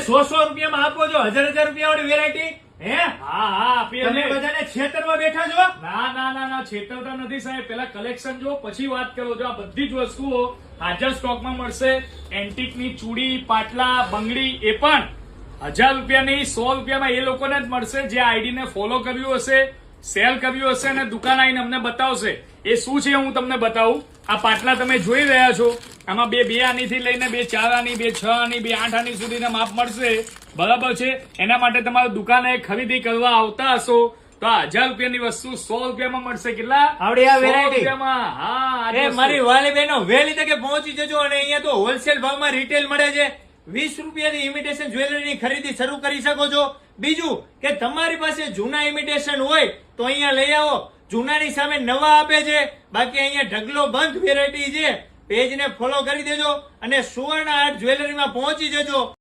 100 રૂપિયામાં આપો છો, 1000 રૂપિયા વાળી વેરાયટી? હે હા હા આપીએ તમે અમે. બધાને છેતરવા બેઠા છો? ના છેતરતા નથી સાહેબ. પેલા કલેક્શન જો પછી વાત કરો. જો આ બધી જ વસ્તુઓ હાજર સ્ટોકમાં મળશે. એન્ટિકની ચૂડી, પાટલા, બંગડી એ પણ 1000 રૂપિયાની 100 રૂપિયામાં એ લોકોને જ મળશે જે આઈડી ને ફોલો કર્યું હશે, સેલ કર્યું હશે અને દુકાન આવીને અમને બતાવશે. એ શું છે હું તમને બતાવું. આ પાટલા તમે જોઈ રહ્યા છો. આમાં બે આનીથી લઈને 2 4 આની, 2 6 આની, 2 8 આની સુધીના માપ મળશે. બરાબર છે. એના માટે તમારે દુકાને ખરીદી કરવા આવતા હશો તો આ 1000 રૂપિયાની વસ્તુ 100 રૂપિયામાં મળશે. કેટલા? આવડી આ 100 variety? રૂપિયામાં. હા આ જ એ વસ્તુ. મારી વાલી બહેનો વહેલી તકે પહોંચી જજો. અને અહીંયા તો હોલસેલ ભાવમાં રિટેલ મળે છે. 20 રૂપિયાની ઇમિટેશન જ્વેલરીની ખરીદી શરૂ કરી શકો છો. બીજું કે તમારી પાસે જૂના ઇમિટેશન હોય તો અહીંયા લઈ આવો. જૂનાની સામે નવા આપે છે. બાકી અહીંયા ઢગલો બંધ વેરાયટી છે. પેજને ફોલો કરી દેજો અને સુવર્ણ આર્ટ જ્વેલરીમાં પહોંચી જજો.